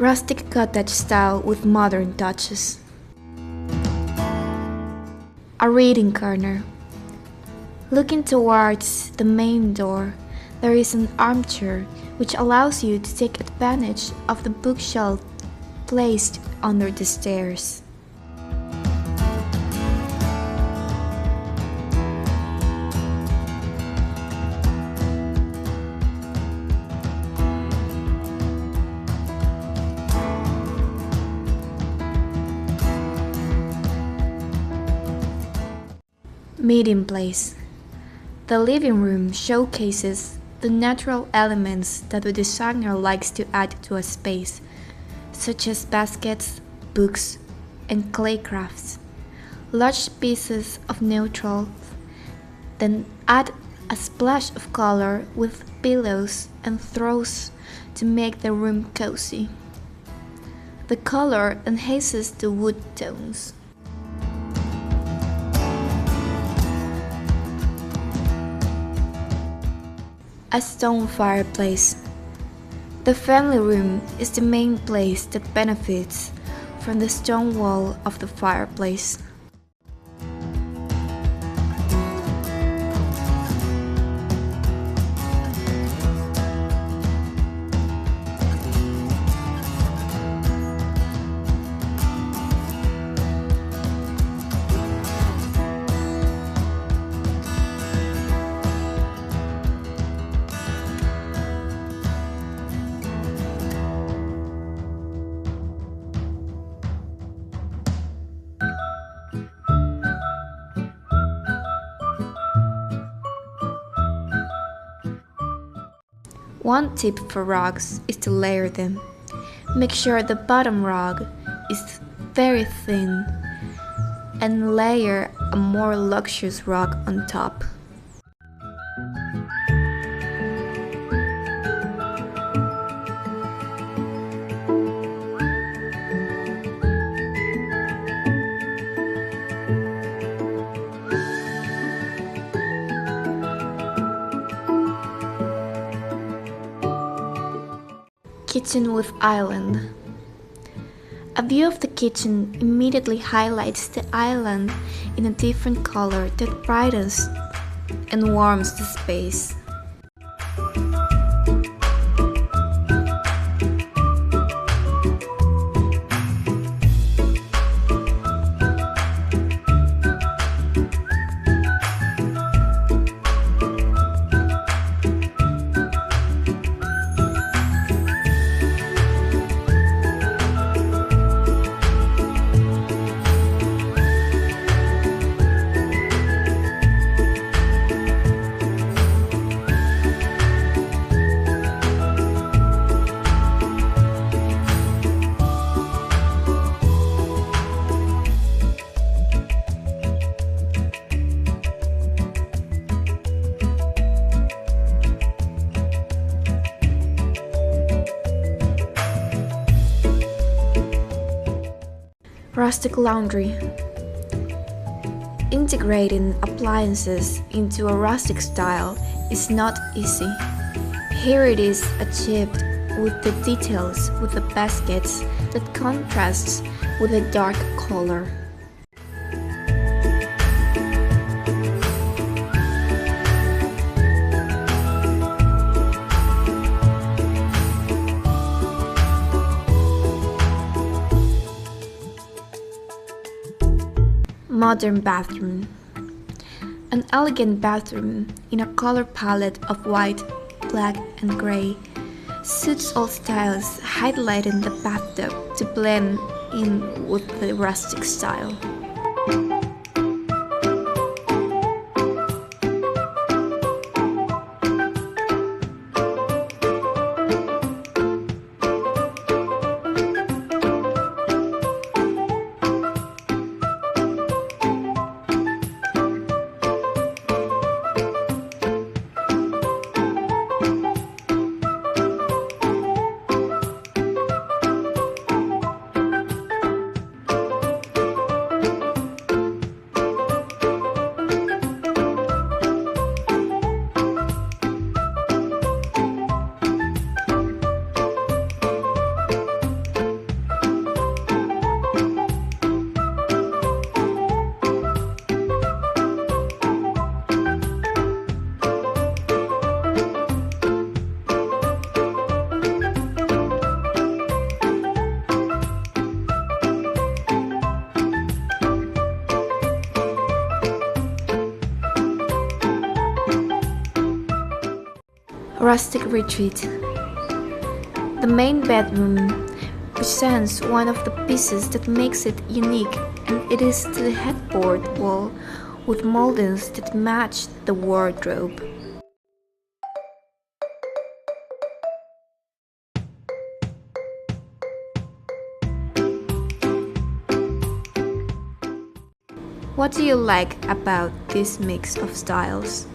Rustic cottage style with modern touches. A reading corner. Looking towards the main door, there is an armchair which allows you to take advantage of the bookshelf placed under the stairs. Meeting place. The living room showcases the natural elements that the designer likes to add to a space, such as baskets, books, and clay crafts. Large pieces of neutrals, then add a splash of color with pillows and throws to make the room cozy. The color enhances the wood tones. A stone fireplace. The family room is the main place that benefits from the stone wall of the fireplace. One tip for rugs is to layer them. Make sure the bottom rug is very thin and layer a more luxurious rug on top. Kitchen with island. A view of the kitchen immediately highlights the island in a different color that brightens and warms the space. Rustic laundry. Integrating appliances into a rustic style is not easy. Here it is achieved with the details with the baskets that contrasts with a dark color. Modern bathroom. An elegant bathroom in a color palette of white, black, and gray suits all styles, highlighting the bathtub to blend in with the rustic style. Rustic retreat. The main bedroom presents one of the pieces that makes it unique, and it is the headboard wall with moldings that match the wardrobe. What do you like about this mix of styles?